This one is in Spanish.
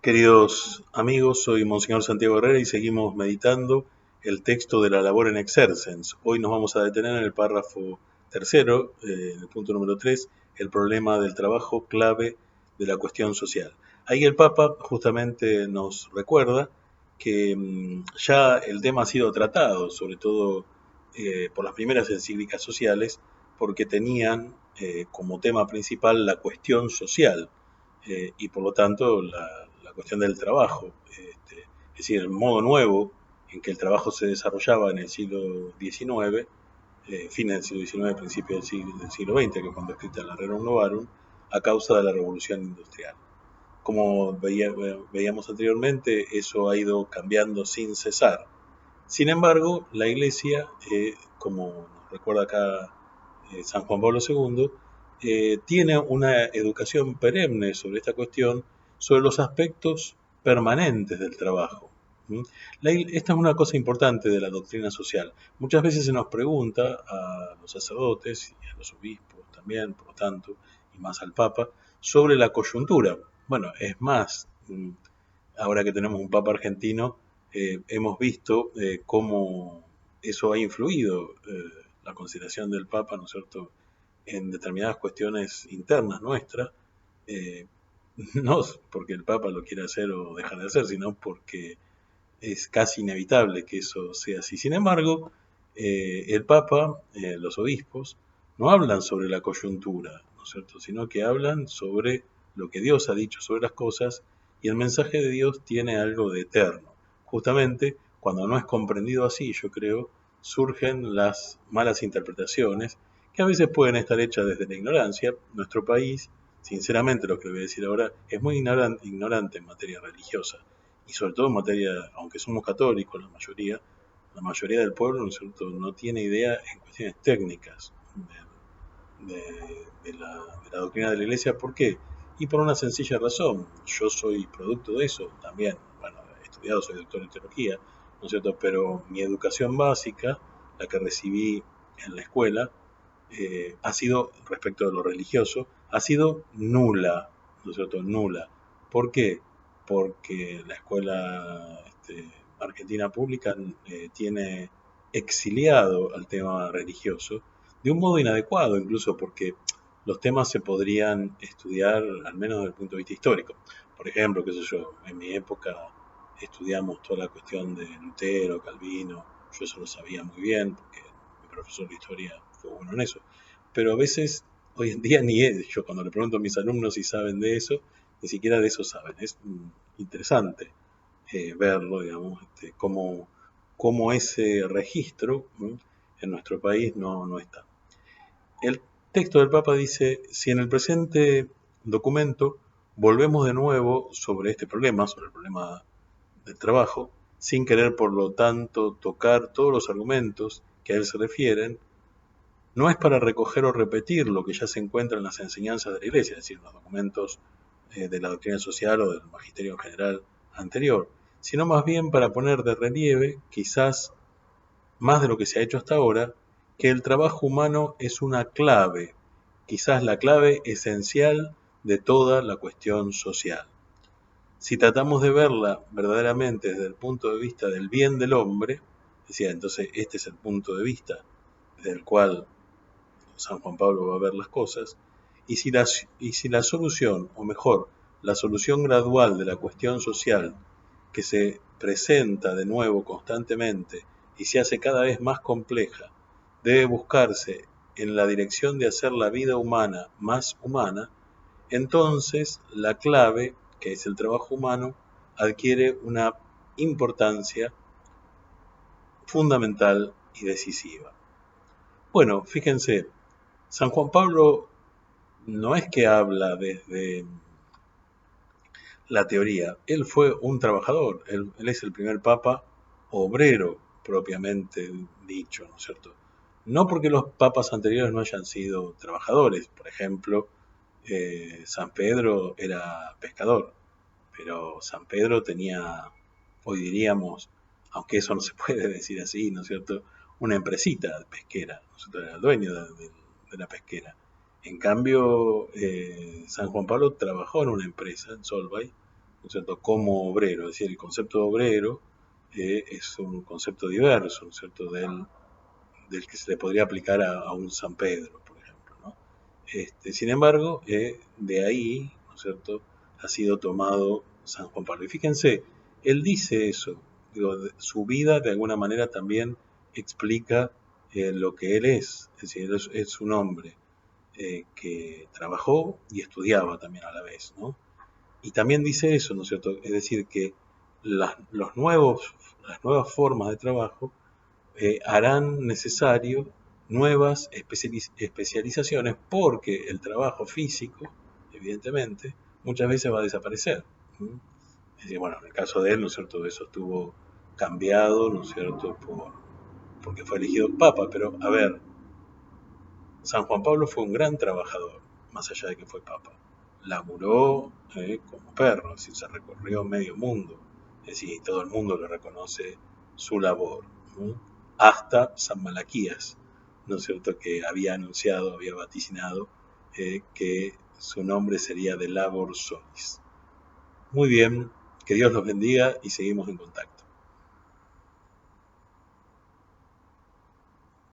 Queridos amigos, soy Monseñor Santiago Herrera y seguimos meditando el texto de la labor en exercens. Hoy nos vamos a detener en el párrafo tercero, el punto número 3, el problema del trabajo clave de la cuestión social. Ahí el Papa justamente nos recuerda que ya el tema ha sido tratado, sobre todo por las primeras encíclicas sociales, porque tenían como tema principal la cuestión social y por lo tanto la cuestión del trabajo, es decir, el modo nuevo en que el trabajo se desarrollaba en el siglo XIX, fines del siglo XIX, principios del siglo XX, que cuando escrita la Rerum Novarum, a causa de la revolución industrial. Como veíamos anteriormente, eso ha ido cambiando sin cesar. Sin embargo, la Iglesia, como nos recuerda acá San Juan Pablo II, tiene una educación perenne sobre esta cuestión, sobre los aspectos permanentes del trabajo. Esta es una cosa importante de la doctrina social. Muchas veces se nos pregunta a los sacerdotes y a los obispos también, por lo tanto, y más al Papa, sobre la coyuntura. Bueno, es más, ahora que tenemos un Papa argentino, hemos visto cómo eso ha influido, la consideración del Papa, ¿no es cierto?, en determinadas cuestiones internas nuestras, eh, no porque el Papa lo quiera hacer o dejar de hacer, sino porque es casi inevitable que eso sea así. Sin embargo, el Papa, los obispos, no hablan sobre la coyuntura, ¿no es cierto?, sino que hablan sobre lo que Dios ha dicho sobre las cosas, y el mensaje de Dios tiene algo de eterno. Justamente cuando no es comprendido así, yo creo, surgen las malas interpretaciones, que a veces pueden estar hechas desde la ignorancia. Nuestro país, sinceramente, lo que le voy a decir ahora, es muy ignorante en materia religiosa y sobre todo en materia, aunque somos católicos la mayoría del pueblo, ¿no es cierto?, no tiene idea en cuestiones técnicas de la doctrina de la Iglesia. ¿Por qué? Y por una sencilla razón. Yo soy producto de eso también. Bueno, he estudiado, soy doctor en teología, ¿no es cierto?, pero mi educación básica, la que recibí en la escuela, ha sido, respecto de lo religioso, ha sido nula, ¿no es cierto?, nula. ¿Por qué? Porque la escuela argentina pública tiene exiliado al tema religioso de un modo inadecuado, incluso porque los temas se podrían estudiar al menos desde el punto de vista histórico. Por ejemplo, qué sé yo, en mi época estudiamos toda la cuestión de Lutero, Calvino, yo eso lo sabía muy bien porque mi profesor de historia fue bueno en eso. Pero a veces, hoy en día, ni yo cuando le pregunto a mis alumnos si saben de eso, ni siquiera de eso saben. Es interesante verlo, digamos, cómo ese registro en nuestro país no está. El texto del Papa dice: si en el presente documento volvemos de nuevo sobre este problema, sobre el problema del trabajo, sin querer por lo tanto tocar todos los argumentos que a él se refieren, no es para recoger o repetir lo que ya se encuentra en las enseñanzas de la Iglesia, es decir, los documentos de la doctrina social o del magisterio en general anterior, sino más bien para poner de relieve, quizás más de lo que se ha hecho hasta ahora, que el trabajo humano es una clave, quizás la clave esencial de toda la cuestión social. Si tratamos de verla verdaderamente desde el punto de vista del bien del hombre, decía, entonces este es el punto de vista desde el cual San Juan Pablo va a ver las cosas, y si la solución, o mejor, la solución gradual de la cuestión social que se presenta de nuevo constantemente y se hace cada vez más compleja, debe buscarse en la dirección de hacer la vida humana más humana, entonces la clave, que es el trabajo humano, adquiere una importancia fundamental y decisiva. Bueno, fíjense, San Juan Pablo no es que habla desde la teoría, él fue un trabajador, él es el primer papa obrero propiamente dicho, ¿no es cierto? No porque los papas anteriores no hayan sido trabajadores, por ejemplo, San Pedro era pescador, pero San Pedro tenía, hoy diríamos, aunque eso no se puede decir así, ¿no es cierto?, una empresita pesquera, ¿no es cierto?, era el dueño de la pesquera. En cambio, San Juan Pablo trabajó en una empresa, en Solvay, ¿no es cierto?, como obrero. Es decir, el concepto de obrero es un concepto diverso, ¿no es cierto?, del que se le podría aplicar a un San Pedro, por ejemplo, ¿no? Sin embargo, de ahí, ¿no es cierto?, ha sido tomado San Juan Pablo. Y fíjense, él dice eso, digo, su vida de alguna manera también explica lo que él es decir, es un hombre que trabajó y estudiaba también a la vez, ¿no? Y también dice eso, ¿no es cierto? Es decir, que las nuevas formas de trabajo harán necesario nuevas especializaciones porque el trabajo físico, evidentemente, muchas veces va a desaparecer. ¿Mm? Es decir, bueno, en el caso de él, ¿no es cierto?, eso estuvo cambiado, ¿no es cierto?, porque fue elegido papa, pero a ver, San Juan Pablo fue un gran trabajador, más allá de que fue papa. Laburó como perro, es decir, se recorrió medio mundo, es decir, todo el mundo le reconoce su labor, ¿no? Hasta San Malaquías, ¿no es cierto?, que había anunciado, había vaticinado que su nombre sería de Labor Solis. Muy bien, que Dios los bendiga y seguimos en contacto.